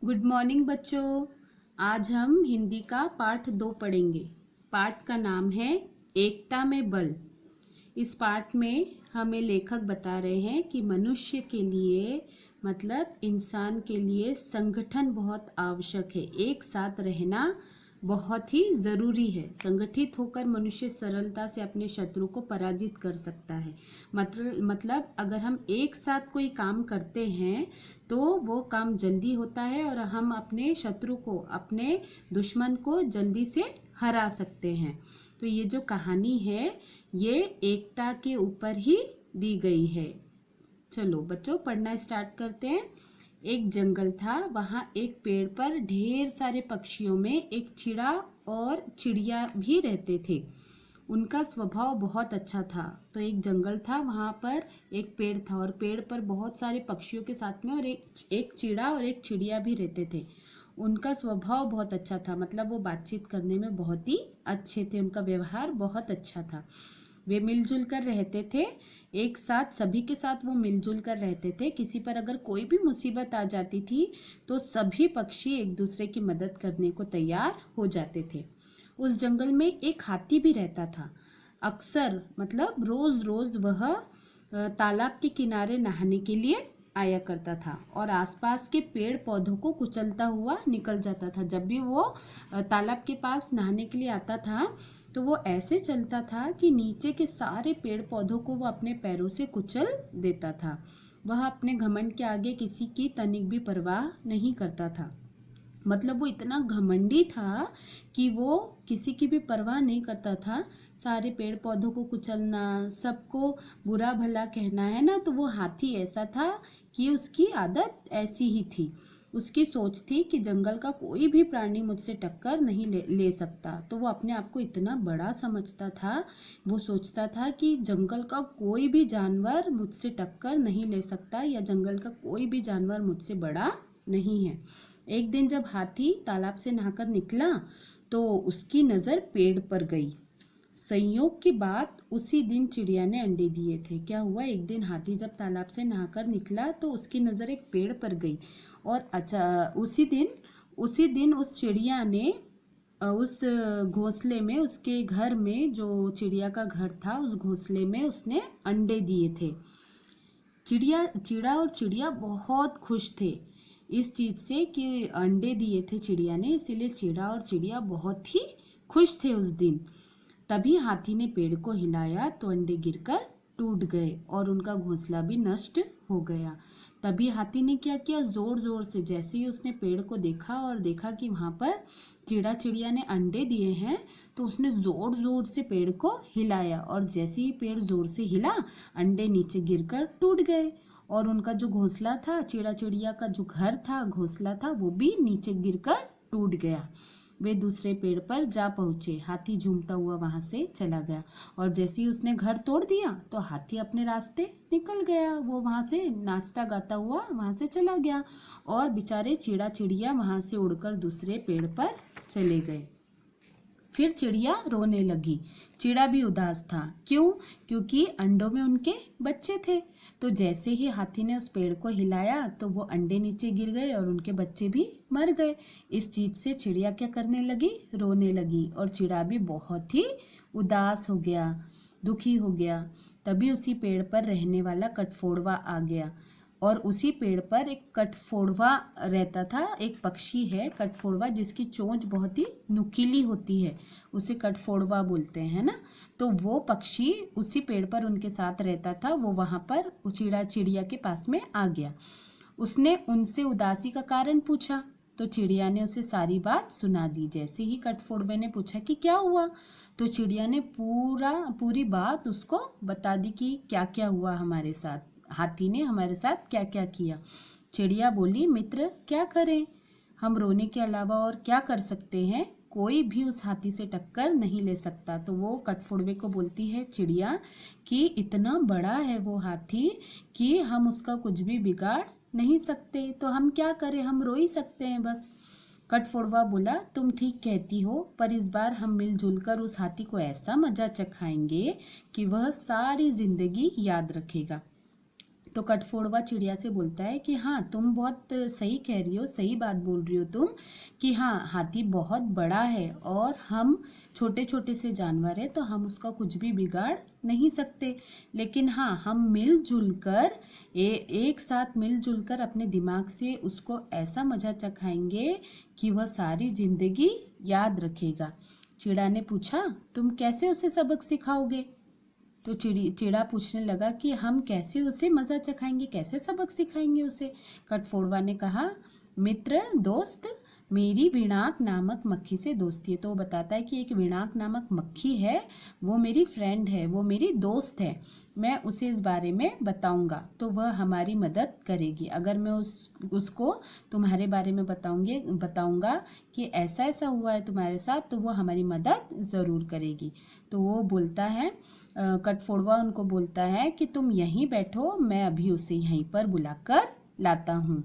Good morning बच्चों। आज हम हिंदी का पाठ 2 पढ़ेंगे। पाठ का नाम है एकता में बल। इस पाठ में हमें लेखक बता रहे हैं कि मनुष्य के लिए मतलब इंसान के लिए संगठन बहुत आवश्यक है। एक साथ रहना बहुत ही ज़रूरी है। संगठित होकर मनुष्य सरलता से अपने शत्रु को पराजित कर सकता है। मतलब अगर हम एक साथ कोई काम करते हैं तो वो काम जल्दी होता है और हम अपने शत्रु को, अपने दुश्मन को जल्दी से हरा सकते हैं। तो ये जो कहानी है ये एकता के ऊपर ही दी गई है। चलो बच्चों पढ़ना स्टार्ट करते हैं। एक जंगल था, वहाँ एक पेड़ पर ढेर सारे पक्षियों में एक चिड़ा और चिड़िया भी रहते थे। उनका स्वभाव बहुत अच्छा था। तो एक जंगल था, वहाँ पर एक पेड़ था और पेड़ पर बहुत सारे पक्षियों के साथ में और एक चिड़ा और एक चिड़िया भी रहते थे। उनका स्वभाव बहुत अच्छा था, मतलब वो बातचीत करने में बहुत ही अच्छे थे, उनका व्यवहार बहुत अच्छा था। वे मिलजुल कर रहते थे, एक साथ सभी के साथ वो मिलजुल कर रहते थे। किसी पर अगर कोई भी मुसीबत आ जाती थी तो सभी पक्षी एक दूसरे की मदद करने को तैयार हो जाते थे। उस जंगल में एक हाथी भी रहता था। अक्सर मतलब रोज रोज वह तालाब के किनारे नहाने के लिए आया करता था और आसपास के पेड़ पौधों को कुचलता हुआ निकल जाता था। जब भी वो तालाब के पास नहाने के लिए आता था तो वो ऐसे चलता था कि नीचे के सारे पेड़ पौधों को वो अपने पैरों से कुचल देता था। वह अपने घमंड के आगे किसी की तनिक भी परवाह नहीं करता था। मतलब वो इतना घमंडी था कि वो किसी की भी परवाह नहीं करता था। सारे पेड़ पौधों को कुचलना, सबको बुरा भला कहना, है ना। तो वो हाथी ऐसा था कि उसकी आदत ऐसी ही थी। उसकी सोच थी कि जंगल का कोई भी प्राणी मुझसे टक्कर नहीं ले सकता। तो वो अपने आप को इतना बड़ा समझता था। वो सोचता था कि जंगल का कोई भी जानवर मुझसे टक्कर नहीं ले सकता या जंगल का कोई भी जानवर मुझसे बड़ा नहीं है। एक दिन जब हाथी तालाब से नहाकर निकला तो उसकी नज़र पेड़ पर गई। संयोग की बात, उसी दिन चिड़िया ने अंडे दिए थे। क्या हुआ, एक दिन हाथी जब तालाब से नहाकर निकला तो उसकी नज़र एक पेड़ पर गई और उसी दिन उस चिड़िया ने उस घोंसले में, उसके घर में, जो चिड़िया का घर था उस घोंसले में उसने अंडे दिए थे। चिड़ा और चिड़िया बहुत खुश थे इस चीज़ से कि अंडे दिए थे चिड़िया ने, इसीलिए चिड़ा और चिड़िया बहुत ही खुश थे उस दिन। तभी हाथी ने पेड़ को हिलाया तो अंडे गिरकर टूट गए और उनका घोंसला भी नष्ट हो गया। तभी हाथी ने क्या किया, जोर जोर से, जैसे ही उसने पेड़ को देखा और देखा कि वहाँ पर चिड़ा चिड़िया ने अंडे दिए हैं तो उसने जोर जोर से पेड़ को हिलाया और जैसे ही पेड़ जोर से हिला अंडे नीचे गिरकर टूट गए और उनका जो घोंसला था, चिड़ा चिड़िया का जो घर था, घोंसला था, वो भी नीचे गिरकर टूट गया। वे दूसरे पेड़ पर जा पहुंचे। हाथी झूमता हुआ वहां से चला गया और जैसे ही उसने घर तोड़ दिया तो हाथी अपने रास्ते निकल गया। वो वहां से नाचता गाता हुआ वहां से चला गया और बेचारे चिड़ा चिड़िया वहां से उड़कर दूसरे पेड़ पर चले गए। फिर चिड़िया रोने लगी। चिड़ा भी उदास था। क्यों? क्योंकि अंडों में उनके बच्चे थे। तो जैसे ही हाथी ने उस पेड़ को हिलाया तो वो अंडे नीचे गिर गए और उनके बच्चे भी मर गए। इस चीज़ से चिड़िया क्या करने लगी, रोने लगी और चिड़ा भी बहुत ही उदास हो गया, दुखी हो गया। तभी उसी पेड़ पर रहने वाला कटफोड़वा आ गया और उसी पेड़ पर एक कटफोड़वा रहता था। एक पक्षी है कटफोड़वा, जिसकी चोंच बहुत ही नुकीली होती है, उसे कटफोड़वा बोलते हैं ना। तो वो पक्षी उसी पेड़ पर उनके साथ रहता था। वो वहाँ पर चिड़ा चिड़िया के पास में आ गया। उसने उनसे उदासी का कारण पूछा तो चिड़िया ने उसे सारी बात सुना दी। जैसे ही कटफोड़वे ने पूछा कि क्या हुआ तो चिड़िया ने पूरी बात उसको बता दी कि क्या क्या हुआ हमारे साथ, हाथी ने हमारे साथ क्या क्या किया। चिड़िया बोली, मित्र क्या करें, हम रोने के अलावा और क्या कर सकते हैं, कोई भी उस हाथी से टक्कर नहीं ले सकता। तो वो कटफोड़वे को बोलती है चिड़िया कि इतना बड़ा है वो हाथी कि हम उसका कुछ भी बिगाड़ नहीं सकते, तो हम क्या करें, हम रो ही सकते हैं बस। कटफोड़वा बोला, तुम ठीक कहती हो, पर इस बार हम मिलजुल कर उस हाथी को ऐसा मजा चखाएंगे कि वह सारी जिंदगी याद रखेगा। तो कठफोड़वा चिड़िया से बोलता है कि हाँ, तुम बहुत सही कह रही हो, सही बात बोल रही हो तुम, कि हाँ, हाथी बहुत बड़ा है और हम छोटे छोटे से जानवर हैं तो हम उसका कुछ भी बिगाड़ नहीं सकते। लेकिन हाँ, हम मिलजुल कर एक साथ मिलजुल कर अपने दिमाग से उसको ऐसा मजा चखाएंगे कि वह सारी जिंदगी याद रखेगा। चिड़ा ने पूछा, तुम कैसे उसे सबक सिखाओगे? तो चिड़ा पूछने लगा कि हम कैसे उसे मज़ा चखाएंगे, कैसे सबक सिखाएंगे उसे? कठफोड़वा ने कहा, मित्र, दोस्त, मेरी विणाक नामक मक्खी से दोस्ती है। तो वो बताता है कि एक विणाक नामक मक्खी है, वो मेरी फ्रेंड है, वो मेरी दोस्त है। मैं उसे इस बारे में बताऊंगा तो वह हमारी मदद करेगी। अगर मैं उसको तुम्हारे बारे में बताऊंगा कि ऐसा ऐसा हुआ है तुम्हारे साथ, तो वो हमारी मदद ज़रूर करेगी। तो वो बोलता है, कठफोड़वा उनको बोलता है कि तुम यहीं बैठो, मैं अभी उसे यहीं पर बुलाकर लाता हूँ।